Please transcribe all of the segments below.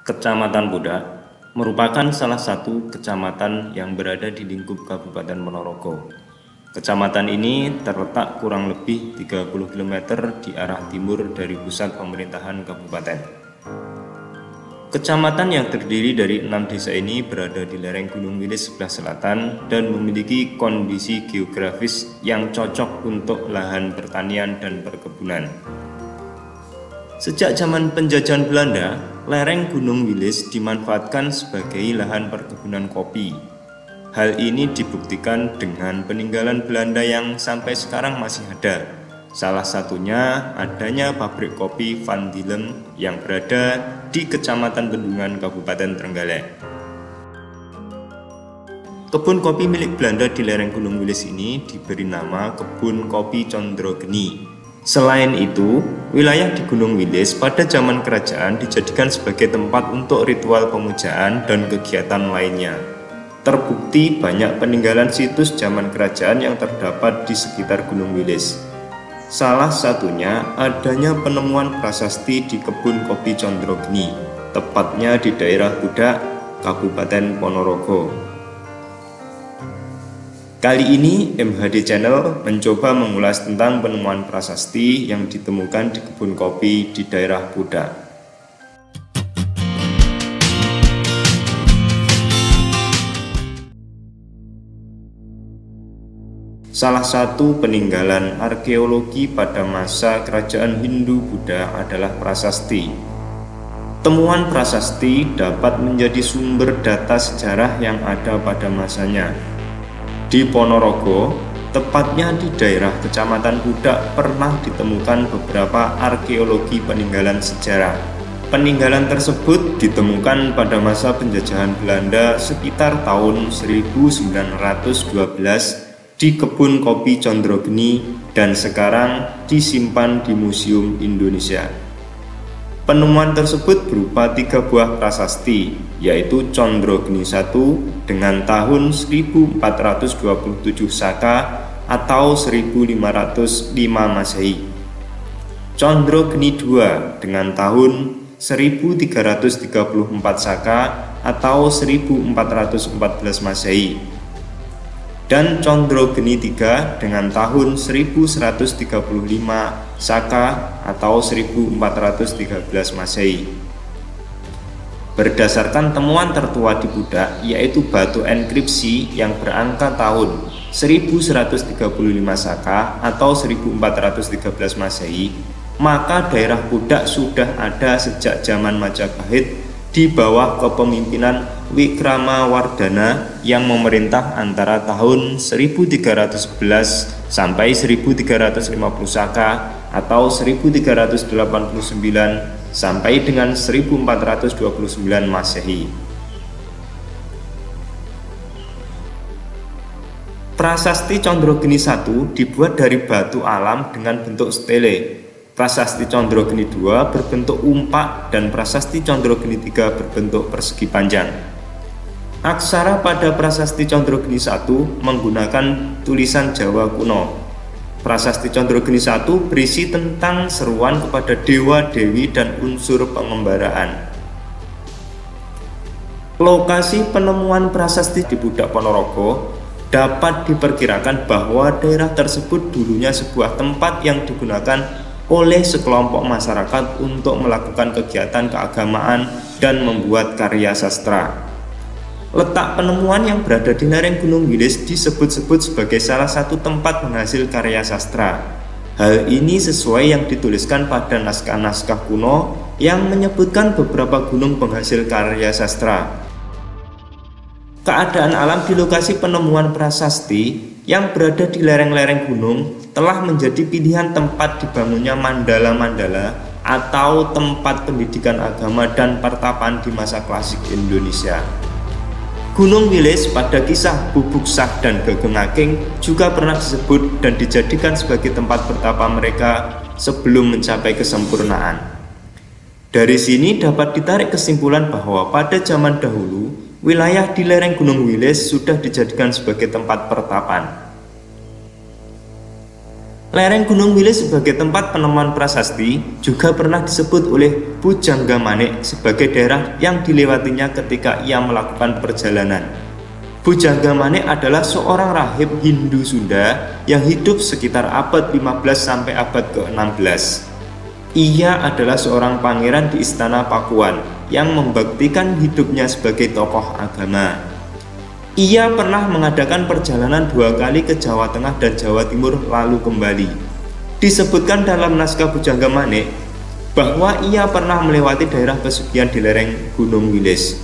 Kecamatan Pudak merupakan salah satu kecamatan yang berada di lingkup Kabupaten Ponorogo. Kecamatan ini terletak kurang lebih 30 km di arah timur dari pusat pemerintahan kabupaten. Kecamatan yang terdiri dari 6 desa ini berada di lereng Gunung Wilis sebelah selatan dan memiliki kondisi geografis yang cocok untuk lahan pertanian dan perkebunan. Sejak zaman penjajahan Belanda, lereng Gunung Wilis dimanfaatkan sebagai lahan perkebunan kopi. Hal ini dibuktikan dengan peninggalan Belanda yang sampai sekarang masih ada. Salah satunya adanya pabrik kopi Van Dilem yang berada di Kecamatan Bendungan, Kabupaten Trenggalek. Kebun kopi milik Belanda di lereng Gunung Wilis ini diberi nama Kebun Kopi Condrogeni. Selain itu, wilayah di Gunung Wilis pada zaman kerajaan dijadikan sebagai tempat untuk ritual pemujaan dan kegiatan lainnya. Terbukti banyak peninggalan situs zaman kerajaan yang terdapat di sekitar Gunung Wilis. Salah satunya adanya penemuan prasasti di Kebun Kopi Condrogeni, tepatnya di daerah Pudak, Kabupaten Ponorogo. Kali ini MHD Channel mencoba mengulas tentang penemuan prasasti yang ditemukan di kebun kopi di daerah Pudak. Salah satu peninggalan arkeologi pada masa kerajaan Hindu-Buddha adalah prasasti. Temuan prasasti dapat menjadi sumber data sejarah yang ada pada masanya. Di Ponorogo, tepatnya di daerah Kecamatan Pudak, pernah ditemukan beberapa arkeologi peninggalan sejarah. Peninggalan tersebut ditemukan pada masa penjajahan Belanda sekitar tahun 1912 di Kebun Kopi Condrogeni dan sekarang disimpan di Museum Indonesia. Penemuan tersebut berupa 3 buah prasasti, yaitu Condrogeni I dengan tahun 1427 Saka atau 1505 Masehi, Condrogeni II dengan tahun 1334 Saka atau 1414 Masehi, dan Condrogeni III dengan tahun 1135 Saka atau 1413 Masehi. Berdasarkan temuan tertua di Pudak, yaitu batu enkripsi yang berangka tahun 1135 Saka atau 1413 Masehi, maka daerah Pudak sudah ada sejak zaman Majapahit di bawah kepemimpinan Wikramawardhana yang memerintah antara tahun 1311 sampai 1350 Saka atau 1389 sampai dengan 1429 Masehi. Prasasti Condrogeni I dibuat dari batu alam dengan bentuk stele. Prasasti Condrogeni II berbentuk umpak dan prasasti Condrogeni III berbentuk persegi panjang. Aksara pada prasasti Condrogeni I menggunakan tulisan Jawa kuno. Prasasti Condrogeni I berisi tentang seruan kepada dewa-dewi dan unsur pengembaraan. Lokasi penemuan prasasti di Pudak Ponorogo dapat diperkirakan bahwa daerah tersebut dulunya sebuah tempat yang digunakan oleh sekelompok masyarakat untuk melakukan kegiatan keagamaan dan membuat karya sastra. Letak penemuan yang berada di lereng Gunung Wilis disebut-sebut sebagai salah satu tempat penghasil karya sastra. Hal ini sesuai yang dituliskan pada naskah-naskah kuno yang menyebutkan beberapa gunung penghasil karya sastra. Keadaan alam di lokasi penemuan prasasti yang berada di lereng-lereng gunung telah menjadi pilihan tempat dibangunnya mandala-mandala atau tempat pendidikan agama dan pertapaan di masa klasik Indonesia. Gunung Wilis pada kisah Bubuk Sah dan Gageng Aking juga pernah disebut dan dijadikan sebagai tempat bertapa mereka sebelum mencapai kesempurnaan. Dari sini dapat ditarik kesimpulan bahwa pada zaman dahulu, wilayah di lereng Gunung Wilis sudah dijadikan sebagai tempat pertapaan. Lereng Gunung Wilis sebagai tempat penemuan prasasti juga pernah disebut oleh Pujangga Manik sebagai daerah yang dilewatinya ketika ia melakukan perjalanan. Pujangga Manik adalah seorang rahib Hindu Sunda yang hidup sekitar abad 15 sampai abad ke-16. Ia adalah seorang pangeran di Istana Pakuan yang membuktikan hidupnya sebagai tokoh agama. Ia pernah mengadakan perjalanan 2 kali ke Jawa Tengah dan Jawa Timur lalu kembali. Disebutkan dalam naskah Pujangga Manik bahwa ia pernah melewati daerah Kesugihan di lereng Gunung Wilis.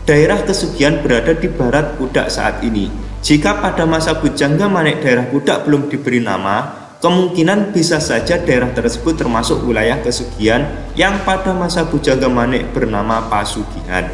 Daerah Kesugihan berada di barat Pudak saat ini. Jika pada masa Pujangga Manik daerah Pudak belum diberi nama, kemungkinan bisa saja daerah tersebut termasuk wilayah Kesugihan yang pada masa Pujangga Manik bernama Pasugihan.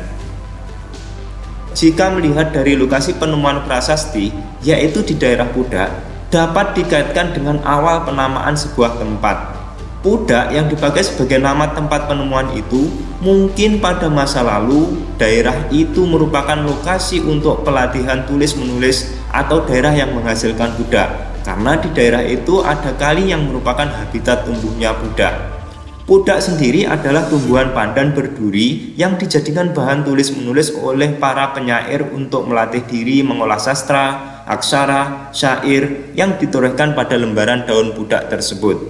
Jika melihat dari lokasi penemuan prasasti, yaitu di daerah Pudak, dapat dikaitkan dengan awal penamaan sebuah tempat. Pudak yang dipakai sebagai nama tempat penemuan itu mungkin pada masa lalu daerah itu merupakan lokasi untuk pelatihan tulis-menulis atau daerah yang menghasilkan budak, karena di daerah itu ada kali yang merupakan habitat tumbuhnya budak. Pudak sendiri adalah tumbuhan pandan berduri yang dijadikan bahan tulis-menulis oleh para penyair untuk melatih diri mengolah sastra, aksara, syair yang ditorehkan pada lembaran daun pudak tersebut.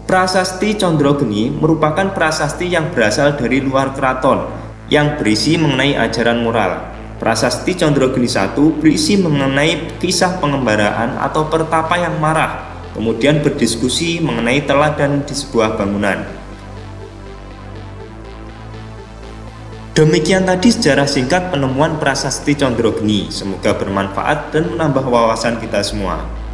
Prasasti Condrogeni merupakan prasasti yang berasal dari luar keraton yang berisi mengenai ajaran moral. Prasasti Condrogeni I berisi mengenai kisah pengembaraan atau pertapa yang marah, kemudian berdiskusi mengenai teladan di sebuah bangunan. Demikian tadi sejarah singkat penemuan prasasti Condrogeni. Semoga bermanfaat dan menambah wawasan kita semua.